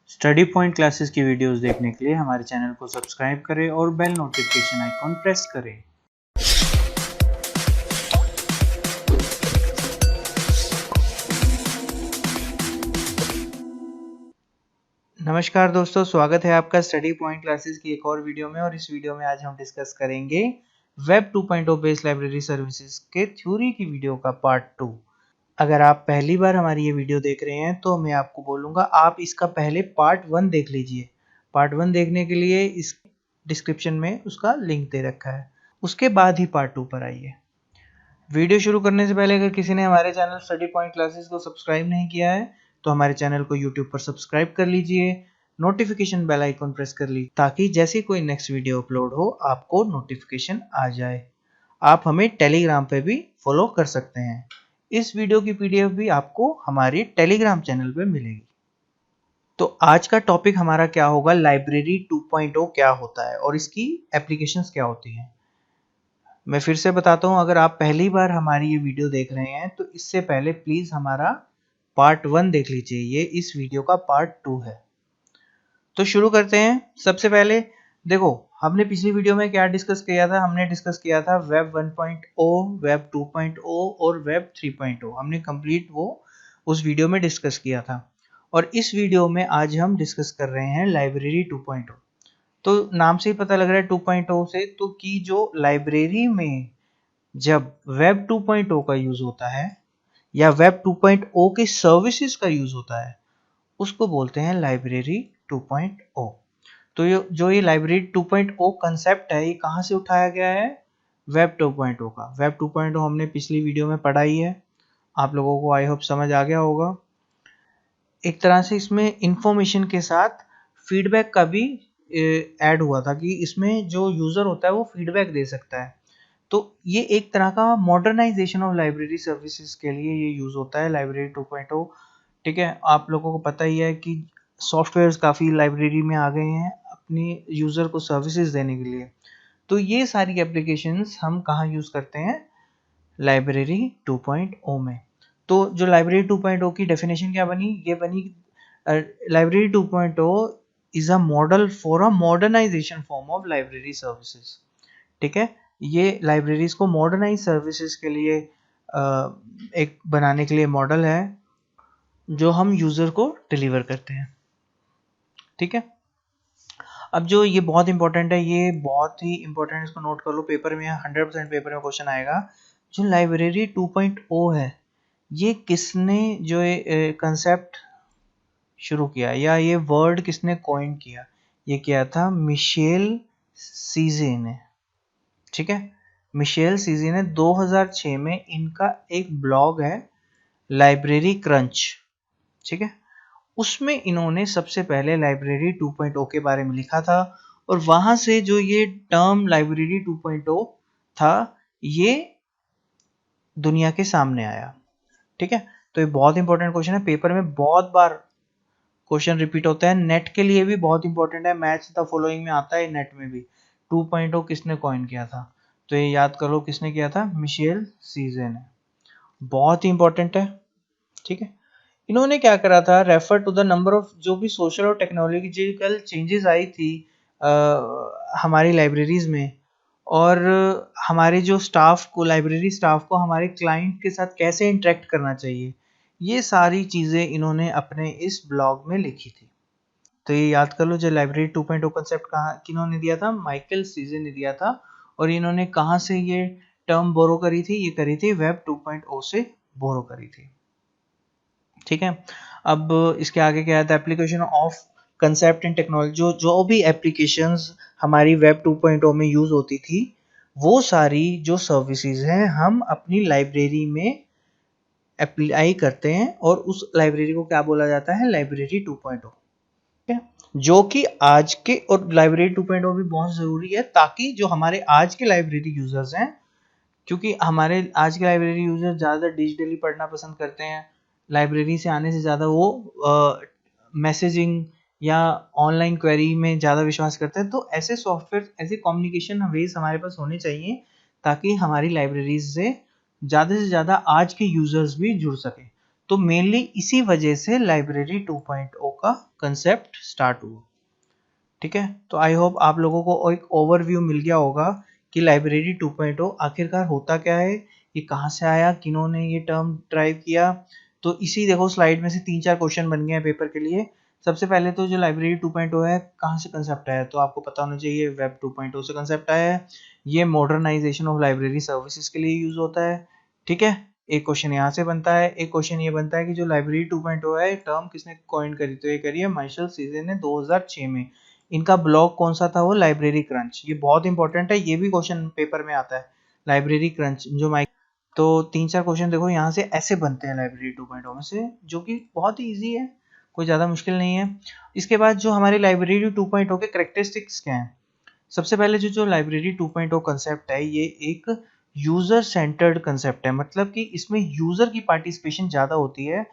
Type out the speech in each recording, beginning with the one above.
Study point classes की videos देखने के लिए हमारे चैनल को सब्सक्राइब करें और बेल नोटिफिकेशन आइकॉन प्रेस करें। नमस्कार दोस्तों, स्वागत है आपका स्टडी पॉइंट क्लासेस की एक और वीडियो में। और इस वीडियो में आज हम डिस्कस करेंगे वेब 2.0 बेस्ड लाइब्रेरी सर्विसेज के थ्योरी की वीडियो का पार्ट 2। अगर आप पहली बार हमारी ये वीडियो देख रहे हैं तो मैं आपको बोलूँगा आप इसका पहले पार्ट 1 देख लीजिए। पार्ट 1 देखने के लिए इस डिस्क्रिप्शन में उसका लिंक दे रखा है, उसके बाद ही पार्ट 2 पर आइए। वीडियो शुरू करने से पहले अगर किसी ने हमारे चैनल स्टडी पॉइंट क्लासेस को सब्सक्राइब नहीं किया है तो हमारे चैनल को यूट्यूब पर सब्सक्राइब कर लीजिए, नोटिफिकेशन बेल आइकन प्रेस कर लीजिए ताकि जैसे कोई नेक्स्ट वीडियो अपलोड हो आपको नोटिफिकेशन आ जाए। आप हमें टेलीग्राम पे भी फॉलो कर सकते हैं। इस वीडियो की पीडीएफ भी आपको हमारे टेलीग्राम चैनल पे मिलेगी। तो आज का टॉपिक हमारा क्या होगा, लाइब्रेरी 2.0 क्या होता है और इसकी एप्लीकेशंस क्या होती हैं। मैं फिर से बताता हूं, अगर आप पहली बार हमारी ये वीडियो देख रहे हैं तो इससे पहले प्लीज हमारा पार्ट 1 देख लीजिए। ये इस वीडियो का पार्ट 2 है। तो शुरू करते हैं। सबसे पहले देखो, हमने पिछली वीडियो में क्या डिस्कस किया था। हमने डिस्कस किया था वेब 1.0, वेब 2.0 और वेब 3.0। हमने कंप्लीट वो उस वीडियो में डिस्कस किया था। और इस वीडियो में आज हम डिस्कस कर रहे हैं लाइब्रेरी 2.0। तो नाम से ही पता लग रहा है 2.0 से, तो कि जो लाइब्रेरी में जब वेब 2.0 का यूज होता है या वेब 2.0 के सर्विसेज का यूज होता है उसको बोलते हैं लाइब्रेरी 2.0। तो ये लाइब्रेरी 2.0 कंसेप्ट है, ये कहाँ से उठाया गया है, वेब 2.0 का। वेब 2.0 हमने पिछली वीडियो में पढ़ा ही है, आप लोगों को आई होप समझ आ गया होगा। एक तरह से इसमें इंफॉर्मेशन के साथ फीडबैक का भी ऐड हुआ था कि इसमें जो यूजर होता है वो फीडबैक दे सकता है। तो ये एक तरह का मॉडर्नाइजेशन ऑफ लाइब्रेरी सर्विसेज के लिए ये यूज होता है लाइब्रेरी 2.0। ठीक है, आप लोगों को पता ही है कि सॉफ्टवेयर्स काफ़ी लाइब्रेरी में आ गए हैं अपनी यूज़र को सर्विसेज देने के लिए। तो ये सारी एप्लीकेशंस हम कहाँ यूज़ करते हैं, लाइब्रेरी 2.0 में। तो जो लाइब्रेरी 2.0 की डेफिनेशन क्या बनी, ये बनी library 2.0 is a model for a modernisation form of library services. ठीक है, ये लाइब्रेरीज को मॉडर्नाइज सर्विसेज के लिए एक बनाने के लिए मॉडल है जो हम यूजर को डिलीवर करते हैं। ठीक है, अब जो ये बहुत इंपॉर्टेंट है, ये बहुत ही इंपॉर्टेंट, इसको नोट कर लो, पेपर में 100% पेपर में क्वेश्चन आएगा। जो लाइब्रेरी 2.0 है, ये किसने जो ये कंसेप्ट शुरू किया या ये वर्ड किसने कॉइन किया, ये किया था मिशेल सीजे ने। ठीक है, मिशेल सीजे ने 2006 में, इनका एक ब्लॉग है लाइब्रेरी क्रंच। ठीक है, उसमें इन्होंने सबसे पहले लाइब्रेरी 2.0 के बारे में लिखा था और वहां से जो ये टर्म लाइब्रेरी 2.0 था ये दुनिया के सामने आया। ठीक है, तो ये बहुत इंपॉर्टेंट क्वेश्चन है, पेपर में बहुत बार क्वेश्चन रिपीट होता है, नेट के लिए भी बहुत इंपॉर्टेंट है, मैच द फॉलोइंग में आता है नेट में भी। 2.0 किसने कॉइन किया था, तो ये याद करो किसने किया था, मिशेल सीजे ने। बहुत ही इंपॉर्टेंट है। ठीक है, इन्होंने क्या करा था, refer to the number of जो भी सोशल और टेक्नोलॉजिकल चेंजेस आई थी हमारी लाइब्रेरीज में, और हमारे जो स्टाफ को, लाइब्रेरी स्टाफ को हमारे क्लाइंट के साथ कैसे इंटरेक्ट करना चाहिए, ये सारी चीज़ें इन्होंने अपने इस ब्लॉग में लिखी थी। तो ये याद कर लो, जो लाइब्रेरी 2.0 कंसेप्ट कहाँ किन्होंने दिया था, माइकल सीजे ने दिया था। और इन्होंने कहाँ से ये टर्म बोरो करी थी, ये करी थी वेब 2.0 से बोरो करी थी। ठीक है, अब इसके आगे क्या है, application of concept in technology. जो भी एप्लीकेशंस हमारी वेब 2.0 में यूज होती थी, वो सारी जो सर्विसेज हैं हम अपनी लाइब्रेरी में अप्लाई करते हैं और उस लाइब्रेरी को क्या बोला जाता है, लाइब्रेरी 2.0। ठीक है, जो कि आज के, और लाइब्रेरी 2.0 भी बहुत जरूरी है ताकि जो हमारे आज के लाइब्रेरी यूजर्स हैं, क्योंकि हमारे आज के लाइब्रेरी यूजर ज़्यादा डिजिटली पढ़ना पसंद करते हैं, लाइब्रेरी से आने से ज़्यादा वो मैसेजिंग या ऑनलाइन क्वेरी में ज़्यादा विश्वास करते हैं। तो ऐसे सॉफ्टवेयर, ऐसे कम्युनिकेशन वेज हमारे पास होने चाहिए ताकि हमारी लाइब्रेरीज से ज़्यादा आज के यूजर्स भी जुड़ सकें। तो मेनली इसी वजह से लाइब्रेरी 2.0 का कंसेप्ट स्टार्ट हुआ। ठीक है, तो आई होप आप लोगों को एक ओवरव्यू मिल गया होगा कि लाइब्रेरी 2.0 आखिरकार होता क्या है, ये कहाँ से आया, किन्होंने ये टर्म ड्राइव किया। तो इसी देखो स्लाइड में से 3-4 क्वेश्चन बन गए हैं पेपर के लिए। सबसे पहले तो जो लाइब्रेरी 2.0 है कहाँ से कंसेप्ट आया, तो आपको पता होना चाहिए वेब 2.0 से कंसेप्ट आया है। ये मॉडर्नाइजेशन ऑफ लाइब्रेरी सर्विसेज के लिए यूज होता है। ठीक है, एक क्वेश्चन यहाँ से बनता है। एक क्वेश्चन ये बनता है कि जो लाइब्रेरी 2.0 है टर्म किसने कॉइन करी, तो ये करी है माइकल सीजे ने 2006 में। इनका ब्लॉग कौन सा था, वो लाइब्रेरी क्रंच। ये बहुत इंपॉर्टेंट है, ये भी क्वेश्चन पेपर में आता है। लाइब्रेरी क्रंच जो माइक, तो 3-4 क्वेश्चन देखो यहाँ से ऐसे बनते हैं लाइब्रेरी 2.0 में से, जो कि बहुत ही ईजी है, कोई ज़्यादा मुश्किल नहीं है। इसके बाद जो हमारी लाइब्रेरी 2.0 के करेक्टरिस्टिक्स क्या हैं। सबसे पहले जो जो लाइब्रेरी 2.0 कंसेप्ट है, ये एक यूज़र सेंटर्ड कंसेप्ट है, मतलब कि इसमें यूज़र की पार्टिसिपेशन ज़्यादा होती है।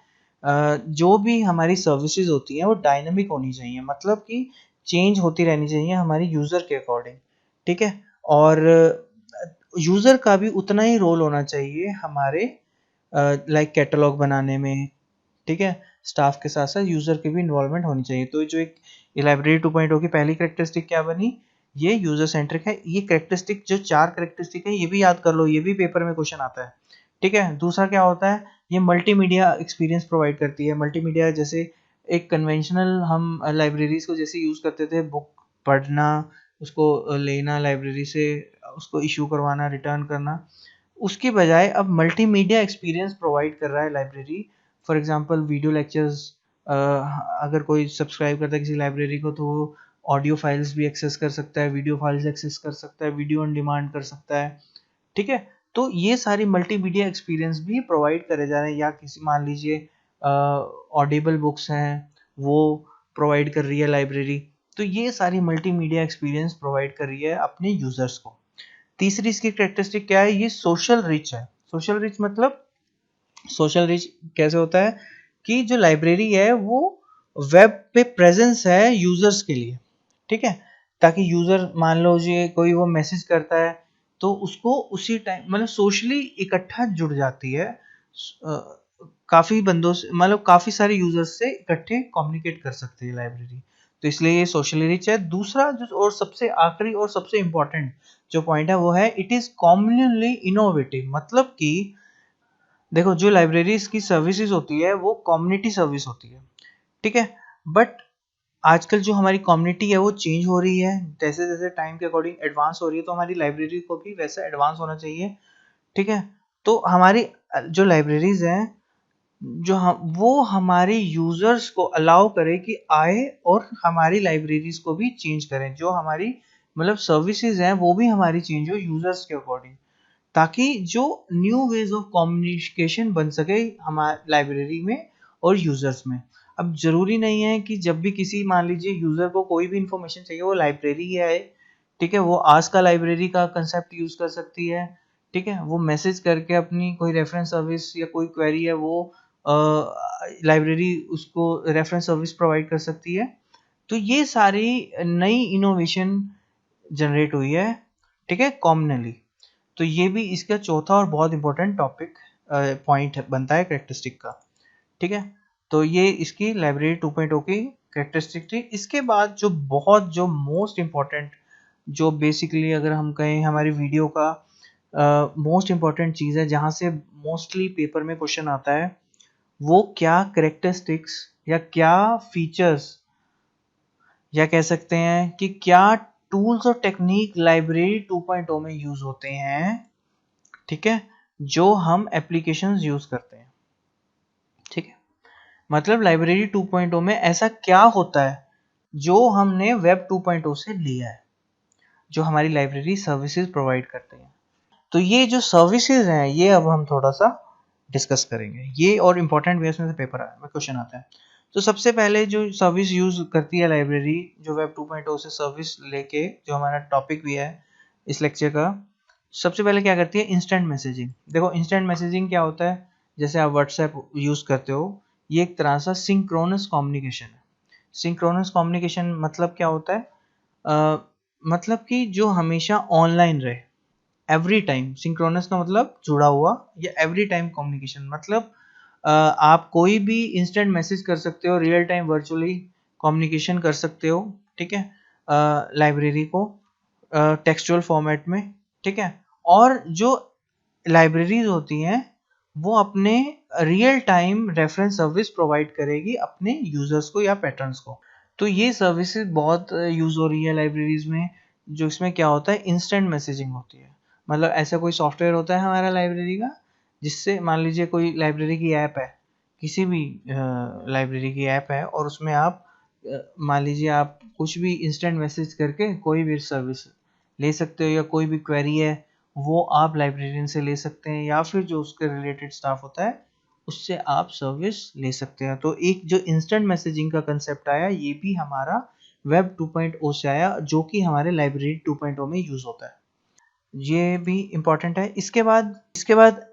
जो भी हमारी सर्विसेज होती हैं वो डायनामिक होनी चाहिए, मतलब कि चेंज होती रहनी चाहिए हमारी यूज़र के अकॉर्डिंग। ठीक है, और यूज़र का भी उतना ही रोल होना चाहिए हमारे लाइक कैटलॉग बनाने में। ठीक है, स्टाफ के साथ साथ यूज़र की भी इन्वॉल्वमेंट होनी चाहिए। तो जो एक लाइब्रेरी 2.0 की पहली करेक्टरिस्टिक क्या बनी, ये यूज़र सेंट्रिक है। ये करेक्टरिस्टिक जो 4 करेक्टरिस्टिक है ये भी याद कर लो, ये भी पेपर में क्वेश्चन आता है। ठीक है, दूसरा क्या होता है, ये मल्टीमीडिया एक्सपीरियंस प्रोवाइड करती है। मल्टीमीडिया जैसे एक कन्वेंशनल हम लाइब्रेरीज को जैसे यूज़ करते थे, बुक पढ़ना, उसको लेना लाइब्रेरी से, उसको इशू करवाना, रिटर्न करना, उसकी बजाय अब मल्टीमीडिया एक्सपीरियंस प्रोवाइड कर रहा है library. For example video lectures, अगर कोई सब्सक्राइब करता है किसी लाइब्रेरी को तो वो ऑडियो फाइल्स भी एक्सेस कर सकता है, वीडियो फाइल्स एक्सेस कर सकता है, वीडियो ऑन डिमांड कर सकता है। ठीक है, तो ये सारी मल्टीमीडिया एक्सपीरियंस भी प्रोवाइड करे जा रहे हैं। या किसी मान लीजिए ऑडिबल बुक्स हैं, वो प्रोवाइड कर रही है लाइब्रेरी। तो ये सारी मल्टीमीडिया एक्सपीरियंस प्रोवाइड कर रही है अपने यूजर्स को। तीसरी इसकी कैरेक्टरिस्टिक क्या है, ये सोशल रिच है। सोशल रिच मतलब, सोशल रिच कैसे होता है कि जो लाइब्रेरी है वो वेब पे प्रेजेंस है यूजर्स के लिए। ठीक है, ताकि यूजर मान लो जी कोई वो मैसेज करता है तो उसको उसी टाइम मतलब सोशली इकट्ठा जुड़ जाती है। काफी बंदों से, मतलब काफी सारे यूजर्स से इकट्ठे कम्युनिकेट कर सकते हैं लाइब्रेरी। तो इसलिए ये सोशली रिच है। दूसरा जो और सबसे आखिरी और सबसे इंपॉर्टेंट जो पॉइंट है वो है इट इज कॉम्युनली इनोवेटिव। मतलब कि देखो जो लाइब्रेरीज की सर्विसेज होती है वो कम्युनिटी सर्विस होती है। ठीक है, बट आजकल जो हमारी कम्युनिटी है वो चेंज हो रही है, जैसे जैसे टाइम के अकॉर्डिंग एडवांस हो रही है, तो हमारी लाइब्रेरी को भी वैसा एडवांस होना चाहिए। ठीक है, तो हमारी जो लाइब्रेरीज हैं, जो हम वो हमारे यूजर्स को अलाउ करे कि आए और हमारी लाइब्रेरीज को भी चेंज करें। जो हमारी मतलब सर्विसेज हैं वो भी हमारी चेंज हो यूजर्स के अकॉर्डिंग, ताकि जो न्यू वेज ऑफ कम्युनिकेशन बन सके हमारे लाइब्रेरी में और यूजर्स में। अब जरूरी नहीं है कि जब भी किसी मान लीजिए यूजर को कोई भी इंफॉर्मेशन चाहिए वो लाइब्रेरी ही आए। ठीक है, वो आज का लाइब्रेरी का कंसेप्ट यूज कर सकती है। ठीक है, वो मैसेज करके अपनी कोई रेफरेंस सर्विस या कोई क्वेरी है वो लाइब्रेरी उसको रेफरेंस सर्विस प्रोवाइड कर सकती है। तो ये सारी नई इनोवेशन जनरेट हुई है। ठीक है, कॉमनली। तो ये भी इसका चौथा और बहुत इंपॉर्टेंट टॉपिक पॉइंट बनता है करेक्टरिस्टिक का। ठीक है, तो ये इसकी लाइब्रेरी 2.0 की करेक्टरिस्टिक थी। इसके बाद जो बहुत जो मोस्ट इंपॉर्टेंट, जो बेसिकली अगर हम कहें हमारी वीडियो का मोस्ट इंपॉर्टेंट चीज़ है, जहाँ से मोस्टली पेपर में क्वेश्चन आता है, वो क्या करेक्टरिस्टिक्स या क्या फीचर्स या कह सकते हैं कि क्या टूल्स और टेक्निक लाइब्रेरी 2.0 में यूज होते हैं। ठीक है, जो हम एप्लीकेशंस यूज करते हैं। ठीक है, मतलब लाइब्रेरी 2.0 में ऐसा क्या होता है जो हमने वेब 2.0 से लिया है, जो हमारी लाइब्रेरी सर्विसेज प्रोवाइड करते हैं। तो ये जो सर्विसेज हैं ये अब हम थोड़ा सा डिस्कस करेंगे। ये और इम्पोर्टेंट वे में से पेपर में क्वेश्चन आता है। तो सबसे पहले जो सर्विस यूज करती है लाइब्रेरी जो वेब 2.0 से सर्विस लेके, जो हमारा टॉपिक भी है इस लेक्चर का, सबसे पहले क्या करती है, इंस्टेंट मैसेजिंग। देखो इंस्टेंट मैसेजिंग क्या होता है, जैसे आप व्हाट्सएप यूज करते हो, ये एक तरह सा सिंक्रोनस कम्युनिकेशन है। सिंक्रोनस कम्युनिकेशन मतलब क्या होता है, मतलब कि जो हमेशा ऑनलाइन रहे, एवरी टाइम। सिंक्रोनस का मतलब जुड़ा हुआ, या एवरी टाइम कम्युनिकेशन मतलब आप कोई भी इंस्टेंट मैसेज कर सकते हो, रियल टाइम वर्चुअली कम्युनिकेशन कर सकते हो, ठीक है, लाइब्रेरी को टेक्सचुअल फॉर्मेट में, ठीक है। और जो लाइब्रेरीज होती हैं वो अपने real time reference service provide करेगी अपने यूजर्स को या पैटर्न्स को। तो ये सर्विसेज बहुत यूज हो रही है लाइब्रेरीज में, जो इसमें क्या होता है, इंस्टेंट मैसेजिंग होती है। मतलब ऐसा कोई सॉफ्टवेयर होता है हमारा लाइब्रेरी का, जिससे मान लीजिए कोई लाइब्रेरी की ऐप है, किसी भी लाइब्रेरी की ऐप है, और उसमें आप मान लीजिए आप कुछ भी इंस्टेंट मैसेज करके कोई भी सर्विस ले सकते हो, या कोई भी क्वेरी है वो आप लाइब्रेरियन से ले सकते हैं, या फिर जो उसके रिलेटेड स्टाफ होता है उससे आप सर्विस ले सकते हैं। तो एक जो इंस्टेंट मैसेजिंग का कंसेप्ट आया, ये भी हमारा वेब 2.0 से आया, जो कि हमारे लाइब्रेरी 2.0 में यूज होता है। ये भी इम्पोर्टेंट है। इसके बाद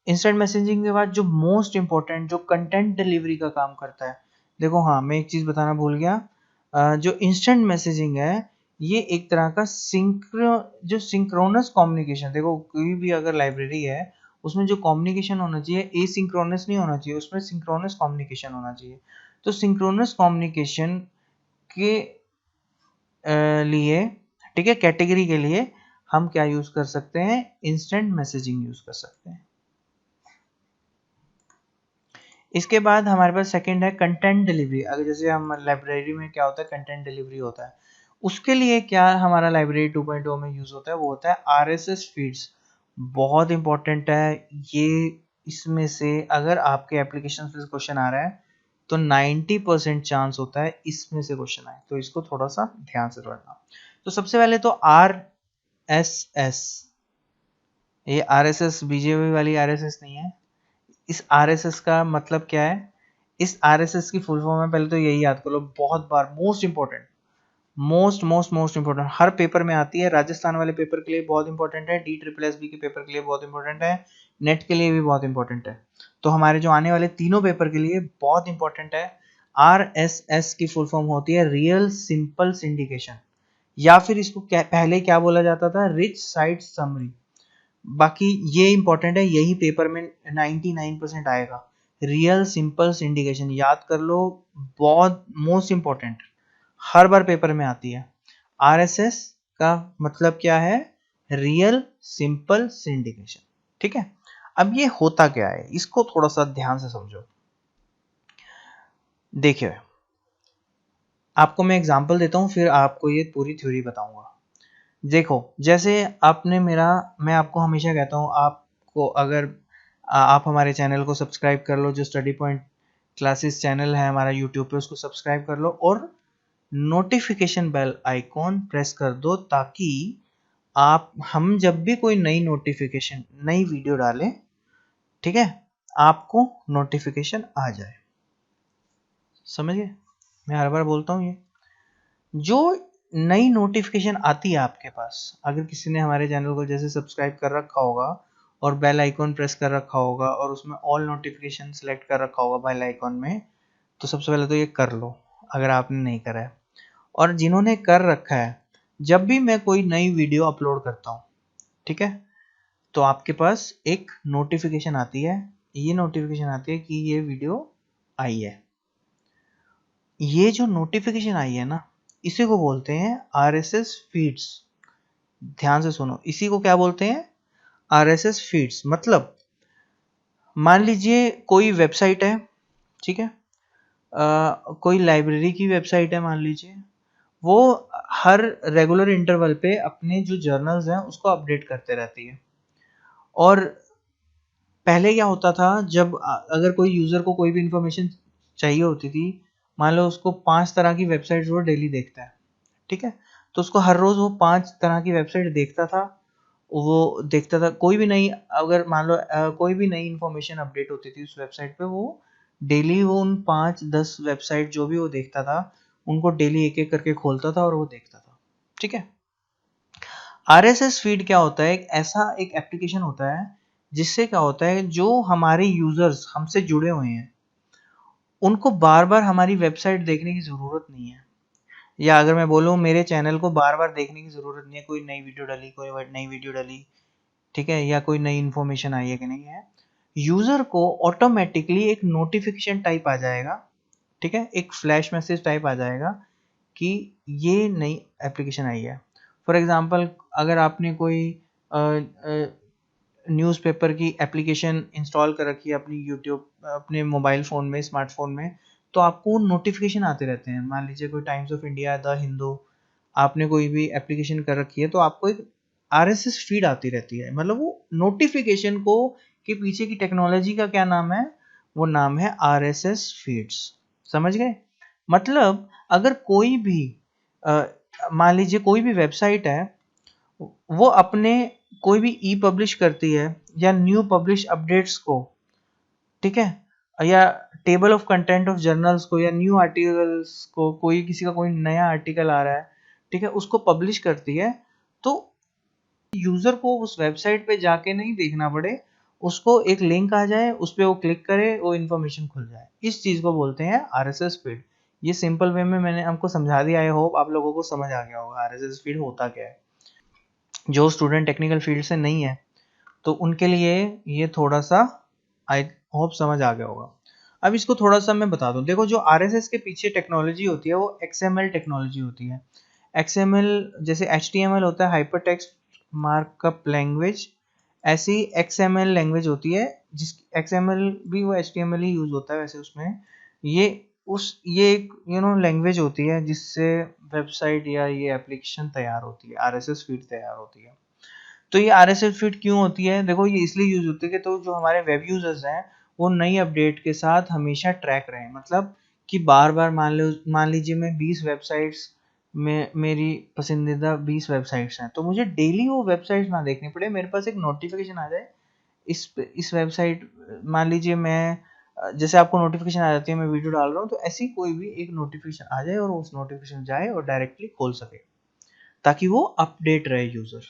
इंस्टेंट मैसेजिंग के बाद जो मोस्ट इम्पोर्टेंट जो कंटेंट डिलीवरी का काम करता है, देखो हाँ मैं एक चीज बताना भूल गया, जो इंस्टेंट मैसेजिंग है ये एक तरह का जो सिंक्रोनस कम्युनिकेशन, देखो कोई भी अगर लाइब्रेरी है उसमें जो कम्युनिकेशन होना चाहिए एसिंक्रोनस नहीं होना चाहिए, उसमें सिंक्रोनस कम्युनिकेशन होना चाहिए। तो सिंक्रोनस कम्युनिकेशन के लिए, ठीक है, कैटेगरी के लिए हम क्या यूज कर सकते हैं, इंस्टेंट मैसेजिंग यूज कर सकते हैं। इसके बाद हमारे पास सेकंड है कंटेंट डिलीवरी। अगर जैसे हम लाइब्रेरी में क्या होता है, कंटेंट डिलीवरी होता है, उसके लिए क्या हमारा लाइब्रेरी 2.0 में यूज होता है, वो होता है आरएसएस फीड्स। बहुत इंपॉर्टेंट है ये। इसमें से अगर आपके एप्लीकेशन से क्वेश्चन आ रहा है तो 90% चांस होता है इसमें से क्वेश्चन आए, तो इसको थोड़ा सा ध्यान से पढ़ना। तो सबसे पहले तो आरएसएस, ये आरएसएस बीजेपी वाली आरएसएस नहीं है। इस आरएसएस का मतलब क्या है, इस आरएसएस की फुल फॉर्म है, पहले तो यही याद कर लो, बहुत बार मोस्ट इंपॉर्टेंट, मोस्ट इंपॉर्टेंट हर पेपर में आती है। राजस्थान वाले पेपर के लिए बहुत इंपॉर्टेंट है, DSSB के पेपर के लिए बहुत इंपॉर्टेंट है, नेट के लिए भी बहुत इंपॉर्टेंट है। तो हमारे जो आने वाले तीनों पेपर के लिए बहुत इंपॉर्टेंट है। आरएसएस की फुल फॉर्म होती है रियल सिंपल सिंडिकेशन, या फिर इसको पहले क्या बोला जाता था, रिच साइट समरी। बाकी ये इंपॉर्टेंट है, यही पेपर में 99% आएगा। रियल सिंपल सिंडिकेशन याद कर लो, बहुत मोस्ट इंपॉर्टेंट, हर बार पेपर में आती है। आरएसएस का मतलब क्या है, रियल सिंपल सिंडिकेशन, ठीक है। अब ये होता क्या है, इसको थोड़ा सा ध्यान से समझो। देखिए आपको मैं एग्जांपल देता हूं, फिर आपको ये पूरी थ्योरी बताऊंगा। देखो जैसे आपने मैं आपको हमेशा कहता हूँ, आपको अगर आप हमारे चैनल को सब्सक्राइब कर लो, जो स्टडी पॉइंट क्लासेस चैनल है हमारा यूट्यूब पे, उसको सब्सक्राइब कर लो और नोटिफिकेशन बेल आइकॉन प्रेस कर दो, ताकि हम जब भी कोई नई वीडियो डालें, ठीक है, आपको नोटिफिकेशन आ जाए। समझ गए, मैं हर बार बोलता हूँ ये, जो नई नोटिफिकेशन आती है आपके पास, अगर किसी ने हमारे चैनल को जैसे सब्सक्राइब कर रखा होगा और बेल आइकॉन प्रेस कर रखा होगा और उसमें ऑल नोटिफिकेशन सेलेक्ट कर रखा होगा बेल आइकॉन में, तो सबसे पहले तो ये कर लो अगर आपने नहीं करा है। और जिन्होंने कर रखा है, जब भी मैं कोई नई वीडियो अपलोड करता हूँ, ठीक है, तो आपके पास एक नोटिफिकेशन आती है, ये नोटिफिकेशन आती है कि ये वीडियो आई है। ये जो नोटिफिकेशन आई है ना, इसी को बोलते हैं आरएसएस फीड्स। ध्यान से सुनो, इसी को क्या बोलते हैं, आरएसएस फीड्स। मतलब मान लीजिए कोई वेबसाइट है, ठीक है, कोई लाइब्रेरी की वेबसाइट है मान लीजिए, वो हर रेगुलर इंटरवल पे अपने जो जर्नल्स हैं उसको अपडेट करते रहती है। और पहले क्या होता था, जब अगर कोई यूजर को कोई भी इंफॉर्मेशन चाहिए होती थी, मान लो उसको 5 तरह की वेबसाइट्स वो डेली देखता है, ठीक है, तो उसको हर रोज वो 5 तरह की वेबसाइट देखता था। वो देखता था कोई भी नई, अगर मान लो कोई भी नई इंफॉर्मेशन अपडेट होती थी उस वेबसाइट पे, वो डेली वो उन 5-10 वेबसाइट जो भी वो देखता था उनको डेली एक एक करके खोलता था और वो देखता था, ठीक है। आरएसएस फीड क्या होता है, एक एप्लीकेशन होता है जिससे क्या होता है, जो हमारे यूजर्स हमसे जुड़े हुए हैं उनको बार बार हमारी वेबसाइट देखने की जरूरत नहीं है। या अगर मैं बोलूँ मेरे चैनल को बार बार देखने की जरूरत नहीं है, कोई नई वीडियो डाली, ठीक है, या कोई नई इन्फॉर्मेशन आई है कि नहीं है, यूजर को ऑटोमेटिकली एक नोटिफिकेशन टाइप आ जाएगा, ठीक है, एक फ्लैश मैसेज टाइप आ जाएगा कि ये नई एप्लीकेशन आई है। फॉर एग्जांपल अगर आपने कोई न्यूज़पेपर की एप्लीकेशन इंस्टॉल कर रखी है अपनी यूट्यूब अपने मोबाइल फ़ोन में, स्मार्टफोन में, तो आपको नोटिफिकेशन आते रहते हैं। मान लीजिए कोई times of India, the Hindu, आपने कोई भी एप्लीकेशन कर रखी है तो आपको एक आरएसएस फीड आती रहती है। मतलब वो नोटिफिकेशन को के पीछे की टेक्नोलॉजी का क्या नाम है? वो नाम है आरएसएस फीड्स। समझ गए? मतलब अगर कोई भी मान लीजिए कोई भी वेबसाइट है, वो अपने कोई भी ई पब्लिश करती है या न्यू पब्लिश अपडेट्स को, ठीक है, या table of content of journals को या न्यू आर्टिकल्स को, कोई किसी का कोई नया आर्टिकल आ रहा है, ठीक है, उसको पब्लिश करती है, तो यूजर को उस वेबसाइट पे जाके नहीं देखना पड़े, उसको एक लिंक आ जाए, उस पर वो क्लिक करे, वो इन्फॉर्मेशन खुल जाए। इस चीज को बोलते हैं आरएसएस फीड। ये सिंपल वे में मैंने हमको समझा दिया। आई होप आप लोगों को समझ आ गया होगा आरएसएस फीड होता क्या है। जो स्टूडेंट टेक्निकल फील्ड से नहीं है तो उनके लिए ये थोड़ा सा आई होप समझ आ गया होगा। अब इसको थोड़ा सा मैं बता दूं। देखो, जो आरएसएस के पीछे टेक्नोलॉजी होती है वो एक्सएमएल टेक्नोलॉजी होती है। एक्सएमएल जैसे एचटीएमएल होता है, हाइपर टेक्स्ट मार्कअप लैंग्वेज, ऐसी एक्सएमएल लैंग्वेज होती है। जिस एक्सएमएल भी वो एचटीएमएल ही यूज होता है वैसे उसमें। ये एक लैंग्वेज होती है जिससे वेबसाइट या ये एप्लीकेशन तैयार होती है, आरएसएस फीड तैयार होती है। तो ये आरएसएस फीड क्यों होती है? देखो, ये इसलिए यूज होती है कि तो जो हमारे वेब यूजर्स हैं वो नई अपडेट के साथ हमेशा ट्रैक रहें। मतलब कि बार बार मान लीजिए मैं 20 वेबसाइट्स में, मेरी पसंदीदा 20 वेबसाइट्स हैं, तो मुझे डेली वो वेबसाइट्स ना देखनी पड़े, मेरे पास एक नोटिफिकेशन आ जाए इस वेबसाइट, मान लीजिए मैं जैसे आपको नोटिफिकेशन आ जाती है मैं वीडियो डाल रहा हूँ, तो ऐसी कोई भी एक नोटिफिकेशन आ जाए और उस नोटिफिकेशन जाए और डायरेक्टली खोल सके, ताकि वो अपडेट रहे यूजर।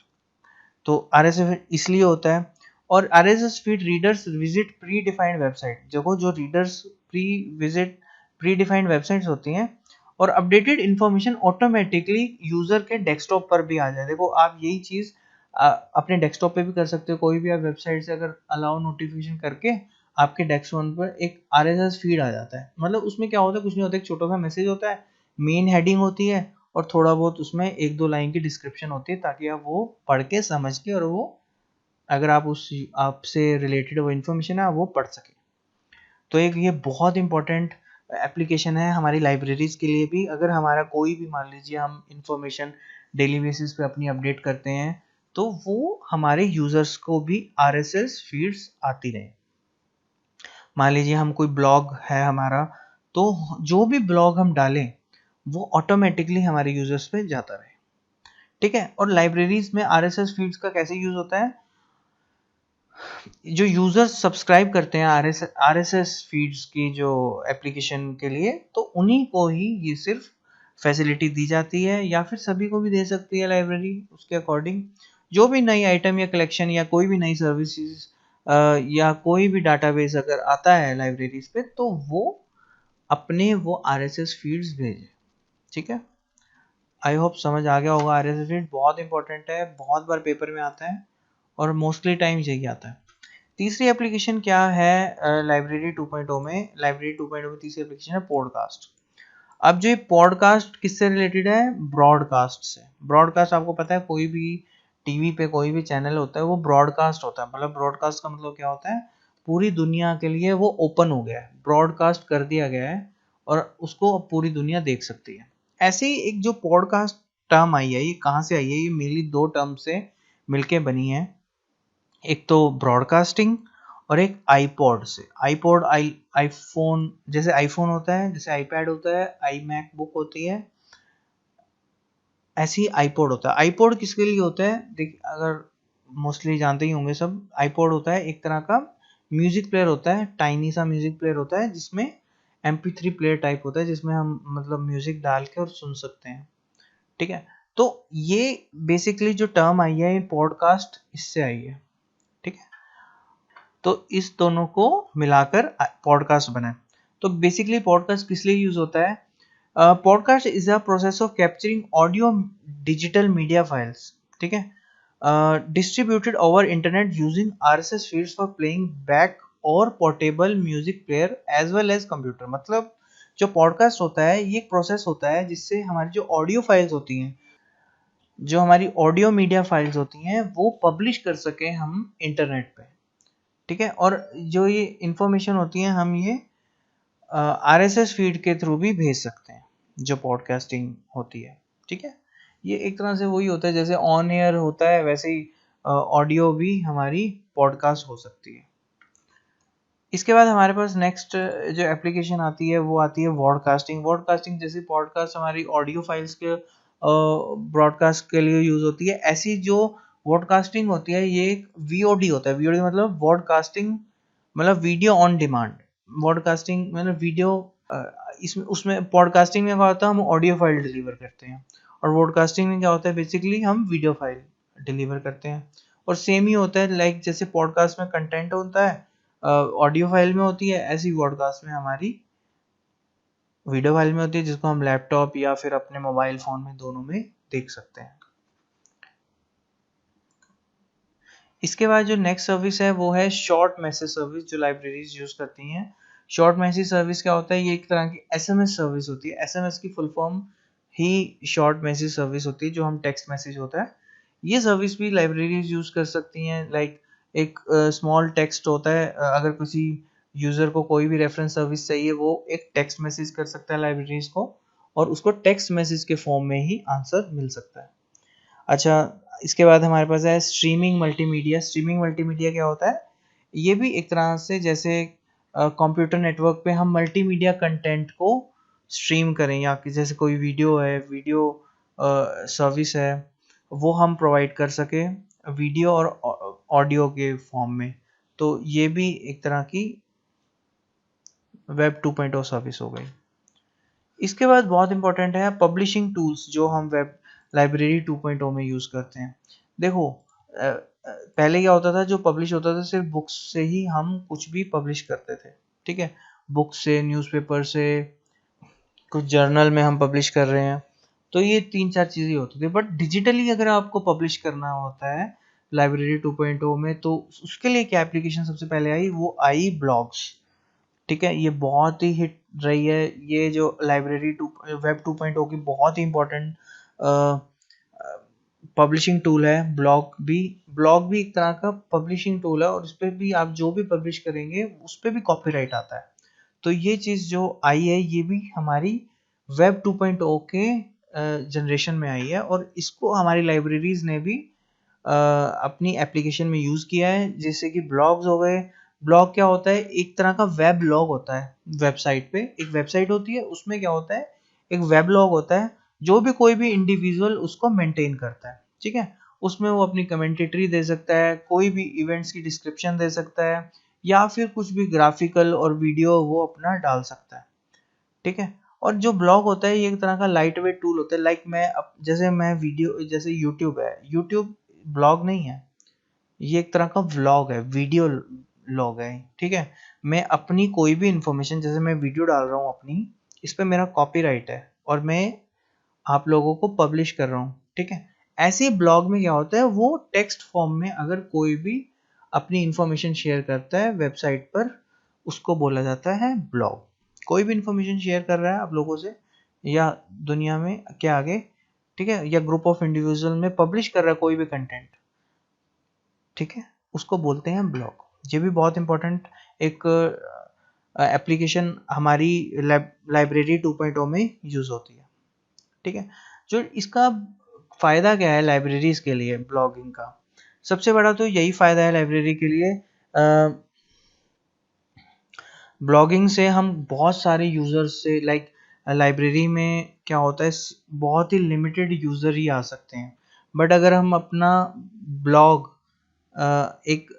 तो आरएसएस इसलिए होता है। और RSS feed readers visit pre defined website. देखो, जो रीडर्स प्री डिफाइंड वेबसाइट्स होती हैं, और अपडेटेड इंफॉर्मेशन ऑटोमेटिकली यूजर के डेस्कटॉप पर भी आ जाए। देखो, आप यही चीज अपने डेस्कटॉप पे भी कर सकते हो। कोई भी आप वेबसाइट से अगर अलाउ नोटिफिकेशन करके आपके डेस्कटॉप पर एक आरएसएस फीड आ जाता है। मतलब उसमें क्या होता है? कुछ नहीं होता, एक छोटा सा मैसेज होता है, मेन हेडिंग होती है और थोड़ा बहुत उसमें एक दो लाइन की डिस्क्रिप्शन होती है, ताकि आप वो पढ़ के समझ के, और वो अगर आप उस आपसे रिलेटेड वो इन्फॉर्मेशन है वो पढ़ सके। तो एक ये बहुत इंपॉर्टेंट एप्लीकेशन है हमारी लाइब्रेरीज के लिए भी। अगर हमारा कोई भी, मान लीजिए हम इंफॉर्मेशन डेली बेसिस पे अपनी अपडेट करते हैं, तो वो हमारे यूजर्स को भी आरएसएस फीड्स आती रहे। मान लीजिए हम कोई ब्लॉग है हमारा, तो जो भी ब्लॉग हम डालें वो ऑटोमेटिकली हमारे यूजर्स पे जाता रहे, ठीक है। और लाइब्रेरीज में आरएसएस फीड्स का कैसे यूज होता है? जो यूजर्स सब्सक्राइब करते हैं आरएसएस फीड्स की जो एप्लीकेशन के लिए, तो उन्हीं को ही ये सिर्फ फैसिलिटी दी जाती है, या फिर सभी को भी दे सकती है लाइब्रेरी उसके अकॉर्डिंग। जो भी नई आइटम या कलेक्शन या कोई भी नई सर्विसेज या कोई भी डाटाबेस अगर आता है लाइब्रेरीज पे, तो वो अपने वो आरएसएस फीड्स भेजे, ठीक है। आई होप समझ आ गया होगा। आरएसएस फीड बहुत इंपॉर्टेंट है, बहुत बार पेपर में आता है और मोस्टली टाइम यही आता है। तीसरी एप्लीकेशन क्या है लाइब्रेरी 2.0 में? लाइब्रेरी 2.0 में तीसरी एप्लीकेशन है पॉडकास्ट। अब जो ये पॉडकास्ट किससे रिलेटेड है? ब्रॉडकास्ट से। ब्रॉडकास्ट आपको पता है, कोई भी टीवी पे कोई भी चैनल होता है वो ब्रॉडकास्ट होता है। मतलब ब्रॉडकास्ट का मतलब क्या होता है? पूरी दुनिया के लिए वो ओपन हो गया है, ब्रॉडकास्ट कर दिया गया है और उसको अब पूरी दुनिया देख सकती है। ऐसे ही एक जो पॉडकास्ट टर्म आई है, ये कहाँ से आई है? ये मेनली दो टर्म से मिलके बनी है। एक तो ब्रॉडकास्टिंग और एक आईपॉड से। आईपॉड आईफोन, जैसे आईफोन होता है, जैसे आईपैड होता है, आई मैकबुक होती है, ऐसे ही आईपॉड होता है। आईपॉड किसके लिए होता है? देख, अगर मोस्टली जानते ही होंगे सब, आईपॉड होता है एक तरह का म्यूजिक प्लेयर होता है, टाइनी सा म्यूजिक प्लेयर होता है, जिसमें MP3 प्लेयर टाइप होता है, जिसमें हम मतलब म्यूजिक डाल के और सुन सकते हैं, ठीक है। तो ये बेसिकली जो टर्म आई है, ये पॉडकास्ट इससे आई है, ठीक है। तो इस दोनों को मिलाकर पॉडकास्ट बना है। तो बेसिकली पॉडकास्ट किस लिए यूज होता है? Podcast is a process of capturing audio digital media files, ठीक है, distributed over internet using RSS feeds for playing back और portable music player as well as computer. मतलब जो पॉडकास्ट होता है ये एक प्रोसेस होता है जिससे हमारी जो ऑडियो फाइल्स होती हैं, जो हमारी ऑडियो मीडिया फाइल्स होती हैं, वो पब्लिश कर सके हम इंटरनेट पे। ठीक है, और जो ये इंफॉर्मेशन होती है हम ये RSS फीड के थ्रू भी भेज सकते हैं, जो पॉडकास्टिंग होती है। ठीक है, ये एक तरह से वही होता है जैसे ऑन एयर होता है, वैसे ही ऑडियो भी हमारी पॉडकास्ट हो सकती है। इसके बाद हमारे पास नेक्स्ट जो एप्लीकेशन आती है वो आती है वॉडकास्टिंग। वॉडकास्टिंग जैसे पॉडकास्ट हमारी ऑडियो फाइल्स के ब्रॉडकास्ट के लिए यूज होती है, ऐसी जो वॉडकास्टिंग होती है ये एक VOD होता है। VOD मतलब वॉडकास्टिंग मतलब वीडियो ऑन डिमांड। वॉडकास्टिंग मतलब वीडियो, इसमें उसमें पॉडकास्टिंग में क्या होता है हम ऑडियो फाइल डिलीवर करते हैं, और वॉडकास्टिंग में क्या होता है बेसिकली हम वीडियो फाइल डिलीवर करते हैं। और सेम ही होता है, लाइक जैसे पॉडकास्ट में कंटेंट होता है ऑडियो फाइल में होती है, ऐसी वॉडकास्ट में हमारी वीडियो फाइल में होती है, जिसको हम लैपटॉप या फिर अपने मोबाइल फोन में दोनों में देख सकते हैं। इसके बाद जो नेक्स्ट सर्विस है वो है शॉर्ट मैसेज सर्विस, जो लाइब्रेरीज यूज करती हैं। शॉर्ट मैसेज सर्विस क्या होता है, ये एक तरह की SMS सर्विस होती है। SMS की फुल फॉर्म ही शॉर्ट मैसेज सर्विस होती है, जो हम टेक्स्ट मैसेज होता है ये सर्विस भी लाइब्रेरीज यूज कर सकती हैं। लाइक एक स्मॉल टेक्स्ट होता है, अगर किसी यूजर को कोई भी रेफरेंस सर्विस चाहिए वो एक टेक्स्ट मैसेज कर सकता है लाइब्रेरीज को, और उसको टेक्स्ट मैसेज के फॉर्म में ही आंसर मिल सकता है। अच्छा, इसके बाद हमारे पास है स्ट्रीमिंग मल्टीमीडिया। स्ट्रीमिंग मल्टीमीडिया क्या होता है, ये भी एक तरह से जैसे कंप्यूटर नेटवर्क पे हम मल्टीमीडिया कंटेंट को स्ट्रीम करें, या कि जैसे कोई वीडियो है, वीडियो सर्विस है, वो हम प्रोवाइड कर सके वीडियो और ऑडियो के फॉर्म में। तो ये भी एक तरह की वेब 2.0 सर्विस हो गई। इसके बाद बहुत इंपॉर्टेंट है पब्लिशिंग टूल्स, जो हम वेब लाइब्रेरी 2.0 में यूज करते हैं। देखो पहले क्या होता था, जो पब्लिश होता था सिर्फ बुक्स से ही हम कुछ भी पब्लिश करते थे। ठीक है, बुक से, न्यूज़पेपर से, कुछ जर्नल में हम पब्लिश कर रहे हैं, तो ये 3-4 चीजें होती थी। बट डिजिटली अगर आपको पब्लिश करना होता है लाइब्रेरी 2.0 में, तो उसके लिए क्या एप्लीकेशन सबसे पहले आई, वो आई ब्लॉग्स। ठीक है, ये बहुत ही हिट रही है। ये जो लाइब्रेरी वेब 2.0 की बहुत ही इम्पोर्टेंट पब्लिशिंग टूल है। ब्लॉग भी एक तरह का पब्लिशिंग टूल है, और उस पर भी आप जो भी पब्लिश करेंगे उस पर भी कॉपीराइट आता है। तो ये चीज़ जो आई है ये भी हमारी वेब 2.0 के जनरेशन में आई है, और इसको हमारी लाइब्रेरीज ने भी अपनी एप्लीकेशन में यूज़ किया है। जैसे कि ब्लॉग्स हो गए। ब्लॉग क्या होता है, एक तरह का वेब लॉग होता है। वेबसाइट पे एक वेबसाइट होती है, उसमें क्या होता है एक वेब लॉग होता है, जो भी कोई भी इंडिविजुअल उसको मेंटेन करता है। ठीक है, उसमें वो अपनी कमेंटेटरी दे सकता है, कोई भी इवेंट्स की डिस्क्रिप्शन दे सकता है, या फिर कुछ भी ग्राफिकल और वीडियो वो अपना डाल सकता है। ठीक है, और जो ब्लॉग होता है ये एक तरह का लाइट वेट टूल होता है। लाइक जैसे मैं वीडियो, जैसे यूट्यूब है, यूट्यूब ब्लॉग नहीं है, ये एक तरह का व्लॉग है, वीडियो लॉग है। ठीक है, मैं अपनी कोई भी इंफॉर्मेशन, जैसे मैं वीडियो डाल रहा हूँ अपनी, इस पे मेरा कॉपीराइट है और मैं आप लोगों को पब्लिश कर रहा हूँ। ठीक है, ऐसे ब्लॉग में क्या होता है, वो टेक्स्ट फॉर्म में अगर कोई भी अपनी इंफॉर्मेशन शेयर करता है वेबसाइट पर, उसको बोला जाता है ब्लॉग। कोई भी इंफॉर्मेशन शेयर कर रहा है आप लोगों से या दुनिया में के आगे, ठीक है, या ग्रुप ऑफ इंडिविजुअल में पब्लिश कर रहा है कोई भी कंटेंट, ठीक है, उसको बोलते हैं ब्लॉग। ये भी बहुत इंपॉर्टेंट एक एप्लीकेशन हमारी लाइब्रेरी 2.0 में यूज होती है। ठीक है, जो इसका फायदा क्या है लाइब्रेरीज के लिए ब्लॉगिंग का, सबसे बड़ा तो यही फायदा है लाइब्रेरी के लिए। ब्लॉगिंग से हम बहुत सारे यूजर्स से, लाइक लाइब्रेरी में क्या होता है बहुत ही लिमिटेड यूजर ही आ सकते हैं। बट अगर हम अपना ब्लॉग एक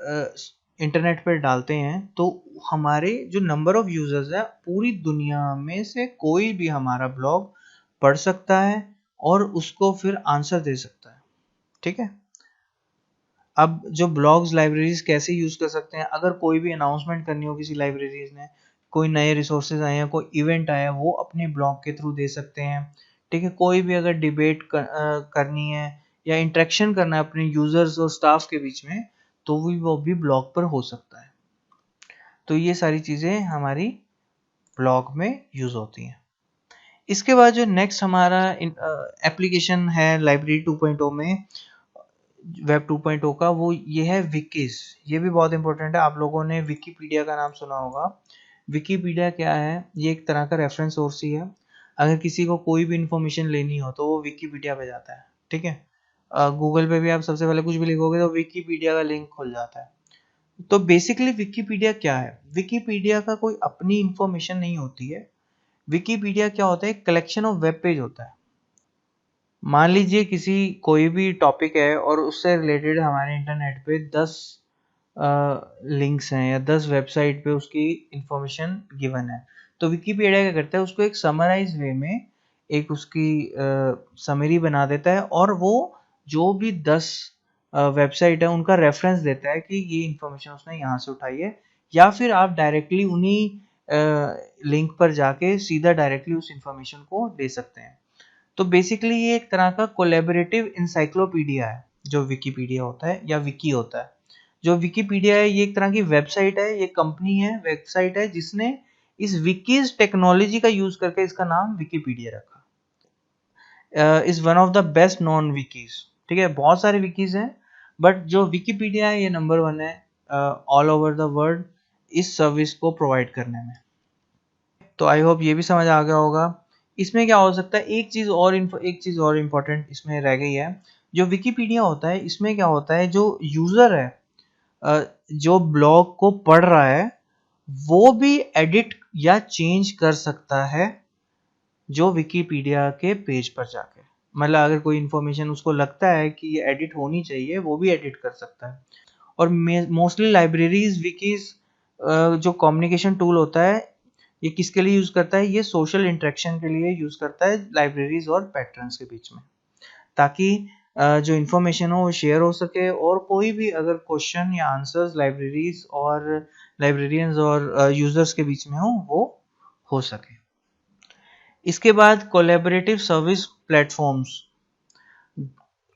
इंटरनेट पर डालते हैं, तो हमारे जो नंबर ऑफ यूजर्स है पूरी दुनिया में से कोई भी हमारा ब्लॉग पढ़ सकता है और उसको फिर आंसर दे सकता है। ठीक है, अब जो ब्लॉग्स लाइब्रेरीज कैसे यूज कर सकते हैं, अगर कोई भी अनाउंसमेंट करनी हो किसी लाइब्रेरीज ने, कोई नए रिसोर्सेज आए हैं, कोई इवेंट आया, वो अपने ब्लॉग के थ्रू दे सकते हैं। ठीक है, कोई भी अगर डिबेट करनी है या इंटरेक्शन करना है अपने यूजर्स और स्टाफ के बीच में, तो वो भी ब्लॉग पर हो सकता है। तो ये सारी चीज़ें हमारी ब्लॉग में यूज़ होती हैं। इसके बाद जो नेक्स्ट हमारा एप्लीकेशन है लाइब्रेरी 2.0 में, वेब 2.0 का, वो ये है विकीज। ये भी बहुत इंपॉर्टेंट है। आप लोगों ने विकीपीडिया का नाम सुना होगा। विकीपीडिया क्या है? ये एक तरह का रेफरेंस सोर्स ही है। अगर किसी को कोई भी इंफॉर्मेशन लेनी हो तो वो विकीपीडिया पे जाता है, ठीक है। गूगल पे भी आप सबसे पहले कुछ भी लिखोगे तो विकीपीडिया का लिंक खुल जाता है। तो बेसिकली विकीपीडिया क्या है? विकीपीडिया का कोई अपनी इंफॉर्मेशन नहीं होती है। विकीपीडिया क्या होता है? कलेक्शन ऑफ वेब पेज होता है। मान लीजिए किसी कोई भी टॉपिक है और उससे रिलेटेड हमारे इंटरनेट पे 10 लिंक्स हैं या 10 वेबसाइट पे उसकी इंफॉर्मेशन गिवन है, तो विकीपीडिया क्या करता है? उसको एक समराइज वे में एक उसकी समरी बना देता है और वो जो भी 10 वेबसाइट है उनका रेफरेंस देता है कि ये इंफॉर्मेशन उसने यहाँ से उठाई है, या फिर आप डायरेक्टली उन्हीं लिंक पर जाके सीधा डायरेक्टली उस इंफॉर्मेशन को ले सकते हैं। तो बेसिकली ये एक तरह का कोलैबोरेटिव इंसाइक्लोपीडिया है जो विकीपीडिया होता है या विकी होता है। जो विकीपीडिया है ये एक तरह की वेबसाइट है, ये कंपनी है, वेबसाइट है जिसने इस विकीज टेक्नोलॉजी का यूज करके इसका नाम विकीपीडिया रखा। Is one of the best non wikis, ठीक है। बहुत सारे विकीज हैं बट जो विकीपीडिया है ये नंबर 1 है ऑल ओवर द वर्ल्ड इस सर्विस को प्रोवाइड करने में। तो आई होप ये भी समझ आ गया होगा। इसमें क्या हो सकता है, एक चीज़ और इम्पोर्टेंट इसमें रह गई है। जो विकिपीडिया होता है इसमें क्या होता है, जो यूज़र है जो ब्लॉग को पढ़ रहा है वो भी एडिट या चेंज कर सकता है जो विकिपीडिया के पेज पर जाके। मतलब अगर कोई इन्फॉर्मेशन उसको लगता है कि ये एडिट होनी चाहिए वो भी एडिट कर सकता है। और मोस्टली लाइब्रेरीज विकीज जो कम्युनिकेशन टूल होता है ये किसके लिए यूज करता है? ये सोशल इंटरेक्शन के लिए यूज करता है लाइब्रेरीज और पैट्रन्स के बीच में, ताकि जो इन्फॉर्मेशन हो वो शेयर हो सके और कोई भी अगर क्वेश्चन या आंसर्स लाइब्रेरीज और लाइब्रेरियंस और यूजर्स के बीच में हो हो सके। इसके बाद कोलैबोरेटिव सर्विस प्लेटफॉर्म्स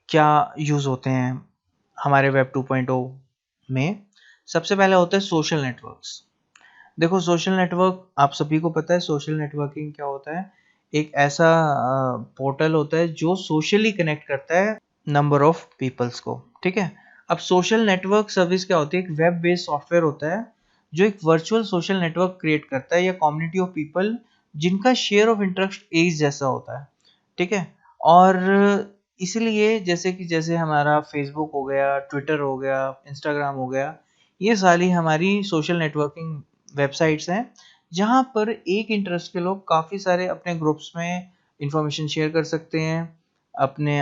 क्या यूज होते हैं हमारे वेब 2.0 में। सबसे पहले होता है सोशल नेटवर्क्स। देखो सोशल नेटवर्क आप सभी को पता है, सोशल नेटवर्किंग क्या होता है? एक ऐसा पोर्टल होता है जो सोशली कनेक्ट करता है नंबर ऑफ पीपल्स को, ठीक है। अब सोशल नेटवर्क सर्विस क्या होती है? एक वेब बेस्ड सॉफ्टवेयर होता है जो एक वर्चुअल सोशल नेटवर्क क्रिएट करता है या कम्युनिटी ऑफ पीपल जिनका शेयर ऑफ इंटरेस्ट एज जैसा होता है, ठीक है। और इसलिए जैसे हमारा फेसबुक हो गया, ट्विटर हो गया, इंस्टाग्राम हो गया, ये सारी हमारी सोशल नेटवर्किंग वेबसाइट्स हैं जहाँ पर एक इंटरेस्ट के लोग काफ़ी सारे अपने ग्रुप्स में इंफॉर्मेशन शेयर कर सकते हैं। अपने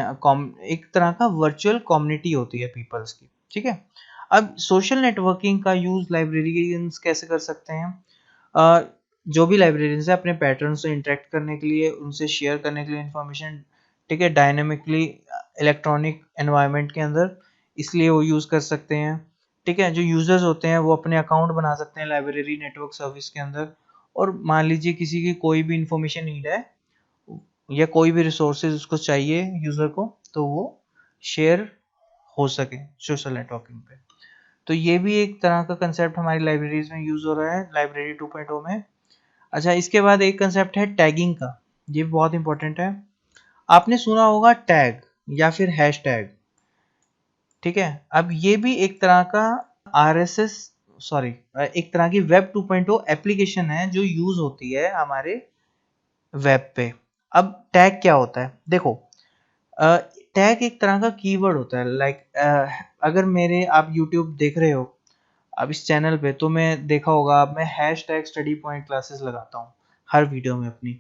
एक तरह का वर्चुअल कम्युनिटी होती है पीपल्स की, ठीक है। अब सोशल नेटवर्किंग का यूज़ लाइब्रेरियंस कैसे कर सकते हैं? जो भी लाइब्रेरियंस है अपने पैटर्न से इंटरेक्ट करने के लिए, उनसे शेयर करने के लिए इंफॉर्मेशन, ठीक है, डायनेमिकली इलेक्ट्रॉनिक एनवायरनमेंट के अंदर, इसलिए वो यूज़ कर सकते हैं, ठीक है। जो यूजर्स होते हैं वो अपने अकाउंट बना सकते हैं लाइब्रेरी नेटवर्क सर्विस के अंदर, और मान लीजिए किसी की कोई भी इंफॉर्मेशन नीड है या कोई भी रिसोर्सेज उसको चाहिए यूजर को, तो वो शेयर हो सके सोशल नेटवर्किंग पे। तो ये भी एक तरह का कंसेप्ट हमारी लाइब्रेरीज में यूज हो रहा है लाइब्रेरी 2.0 में। अच्छा, इसके बाद एक कंसेप्ट है टैगिंग का। ये बहुत इंपॉर्टेंट है। आपने सुना होगा टैग या फिर हैश टैग, ठीक है। अब ये भी एक तरह का RSS सॉरी एक तरह की वेब 2.0 एप्लीकेशन है जो यूज होती है हमारे वेब पे। अब टैग क्या होता है? देखो टैग एक तरह का कीवर्ड होता है। लाइक अगर मेरे आप YouTube देख रहे हो अब इस चैनल पे, तो मैं देखा होगा अब मैं hash tag study point classes लगाता हूँ हर वीडियो में अपनी।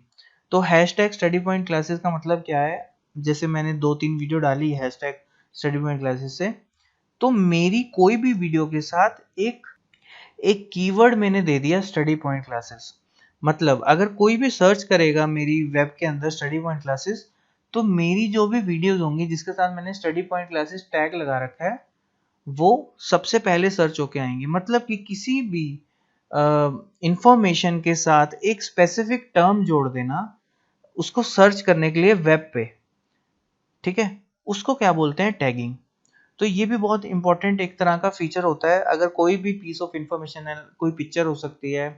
तो hash tag study point classes का मतलब क्या है? जैसे मैंने 2-3 वीडियो डाली hash tag study point classes से, तो मेरी कोई भी वीडियो के साथ एक एक कीवर्ड मैंने दे दिया स्टडी पॉइंट क्लासेस। मतलब अगर कोई भी सर्च करेगा मेरी वेब के अंदर स्टडी पॉइंट क्लासेस, तो मेरी जो भी वीडियोस होंगी जिसके साथ मैंने स्टडी पॉइंट क्लासेस टैग लगा रखा है वो सबसे पहले सर्च होके आएंगी। मतलब कि किसी भी इंफॉर्मेशन के साथ एक स्पेसिफिक टर्म जोड़ देना उसको सर्च करने के लिए वेब पे, ठीक है, उसको क्या बोलते हैं? टैगिंग। तो ये भी बहुत इंपॉर्टेंट एक तरह का फीचर होता है। अगर कोई भी पीस ऑफ इंफॉर्मेशन है, कोई पिक्चर हो सकती है,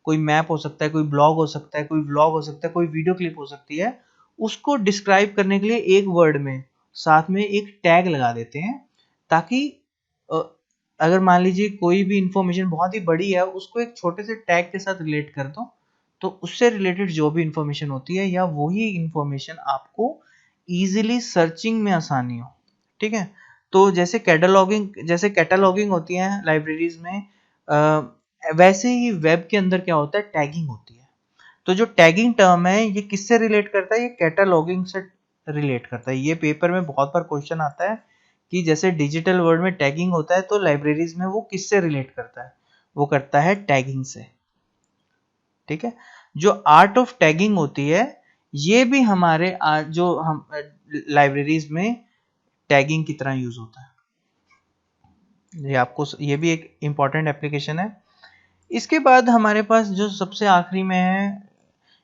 कोई मैप हो सकता है, कोई ब्लॉग हो सकता है, कोई व्लॉग हो सकता है, कोई वीडियो क्लिप हो सकती है, उसको डिस्क्राइब करने के लिए एक वर्ड में साथ में एक टैग लगा देते हैं, ताकि अगर मान लीजिए कोई भी इंफॉर्मेशन बहुत ही बड़ी है, उसको एक छोटे से टैग के साथ रिलेट कर दो, तो उससे रिलेटेड जो भी इंफॉर्मेशन होती है या वही इंफॉर्मेशन आपको इजीली सर्चिंग में आसानी हो। ठीक है, तो जैसे कैटलॉगिंग होती है लाइब्रेरीज में, वैसे ही वेब के अंदर क्या होता है, टैगिंग होती है। तो जो टैगिंग टर्म है ये किससे रिलेट करता है, ये कैटलॉगिंग से रिलेट करता है। ये पेपर में बहुत बार क्वेश्चन आता है कि जैसे डिजिटल वर्ल्ड में टैगिंग होता है, तो लाइब्रेरीज में वो किससे रिलेट करता है, वो करता है टैगिंग से। ठीक है, जो आर्ट ऑफ टैगिंग होती है ये भी हमारे जो हम लाइब्रेरीज में टैगिंग की तरह यूज होता है। ये भी एक इम्पॉर्टेंट एप्लीकेशन है। इसके बाद हमारे पास जो सबसे आखिरी में है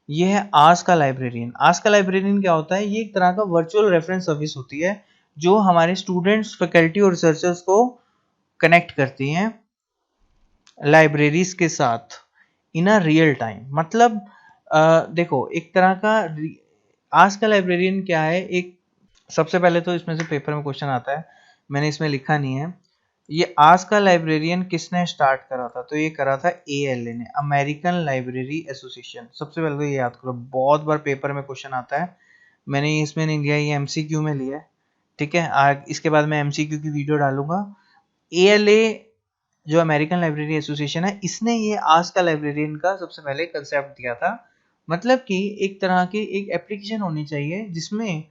ये है आस्क का लाइब्रेरियन। आस्क का लाइब्रेरियन क्या होता है, ये एक तरह का वर्चुअल रेफरेंस सर्विस होती है जो हमारे स्टूडेंट्स, फैकल्टी और रिसर्चर्स को कनेक्ट करती हैं लाइब्रेरीज के साथ इन अ रियल टाइम। मतलब देखो एक तरह का आस्क का लाइब्रेरियन क्या है, एक सबसे पहले तो इसमें से पेपर में क्वेश्चन आता है, मैंने इसमें लिखा नहीं है। ये आस्क का लाइब्रेरियन किसने स्टार्ट करा था, तो ये करा था ALA ने, अमेरिकन लाइब्रेरी एसोसिएशन। सबसे पहले तो ये याद करो, बहुत बार पेपर में क्वेश्चन आता है, मैंने इसमें नहीं लिया, ये MCQ में लिया है। ठीक है, इसके बाद मैं MCQ की वीडियो डालूंगा। ALA जो अमेरिकन लाइब्रेरी एसोसिएशन है, इसने ये आस्क का लाइब्रेरियन का सबसे पहले कंसेप्ट दिया था। मतलब कि एक तरह की एक एप्लीकेशन होनी चाहिए जिसमें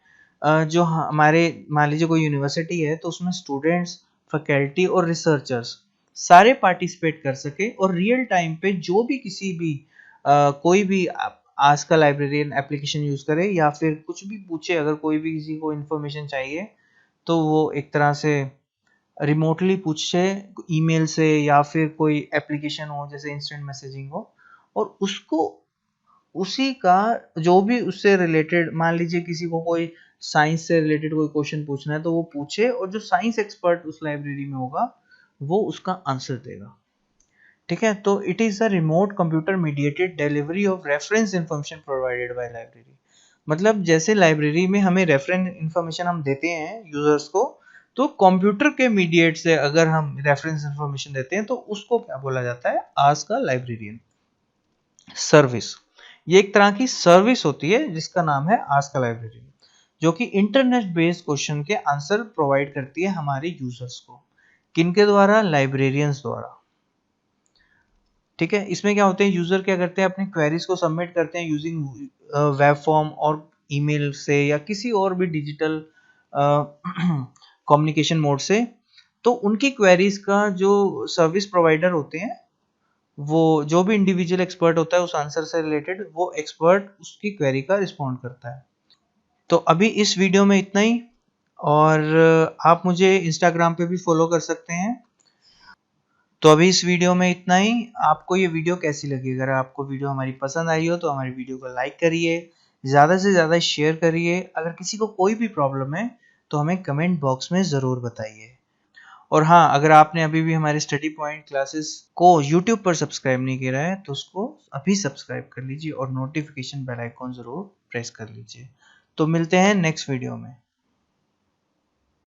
जो हमारे मान लीजिए कोई यूनिवर्सिटी है, तो उसमें स्टूडेंट्स, फैकल्टी और रिसर्चर्स सारे पार्टिसिपेट कर सके, और रियल टाइम पे जो भी किसी भी कोई भी आस्क का लाइब्रेरियन एप्लीकेशन यूज करे या फिर कुछ भी पूछे, अगर कोई भी किसी को इन्फॉर्मेशन चाहिए तो वो एक तरह से रिमोटली पूछे, ईमेल से या फिर कोई एप्लीकेशन हो जैसे इंस्टेंट मैसेजिंग हो, और उसको उसी का जो भी उससे रिलेटेड, मान लीजिए किसी को कोई साइंस से रिलेटेड कोई क्वेश्चन पूछना है तो वो पूछे, और जो साइंस एक्सपर्ट उस लाइब्रेरी में होगा वो उसका आंसर देगा। ठीक है, तो it is a remote computer mediated delivery of reference information provided by library. मतलब जैसे लाइब्रेरी में हमें रेफरेंस इंफॉर्मेशन हम देते हैं यूजर्स को, तो कंप्यूटर के मीडिएट से अगर हम रेफरेंस इंफॉर्मेशन देते हैं तो उसको क्या बोला जाता है, आस्क अ लाइब्रेरियन सर्विस। ये एक तरह की सर्विस होती है जिसका नाम है आस्क अ लाइब्रेरियन, जो कि इंटरनेट बेस्ड क्वेश्चन के आंसर प्रोवाइड करती है हमारे यूजर्स को। किनके द्वारा, लाइब्रेरियंस द्वारा। ठीक है, इसमें क्या होते हैं, यूजर क्या करते हैं, अपनी क्वेरीज को सबमिट करते हैं यूजिंग वेब फॉर्म और ईमेल से या किसी और भी डिजिटल कम्युनिकेशन मोड से। तो उनकी क्वेरीज का जो सर्विस प्रोवाइडर होते हैं, वो जो भी इंडिविजुअल एक्सपर्ट होता है उस आंसर से रिलेटेड, वो एक्सपर्ट उसकी क्वेरी का रिस्पॉन्ड करता है। तो अभी इस वीडियो में इतना ही, और आप मुझे इंस्टाग्राम पे भी फॉलो कर सकते हैं। तो अभी इस वीडियो में इतना ही। आपको ये वीडियो कैसी लगी, अगर आपको वीडियो हमारी पसंद आई हो तो हमारी वीडियो को लाइक करिए, ज़्यादा से ज़्यादा शेयर करिए। अगर किसी को कोई भी प्रॉब्लम है तो हमें कमेंट बॉक्स में ज़रूर बताइए। और हाँ, अगर आपने अभी भी हमारे स्टडी पॉइंट क्लासेस को यूट्यूब पर सब्सक्राइब नहीं किया है तो उसको अभी सब्सक्राइब कर लीजिए और नोटिफिकेशन बेल आइकॉन ज़रूर प्रेस कर लीजिए। तो मिलते हैं नेक्स्ट वीडियो में।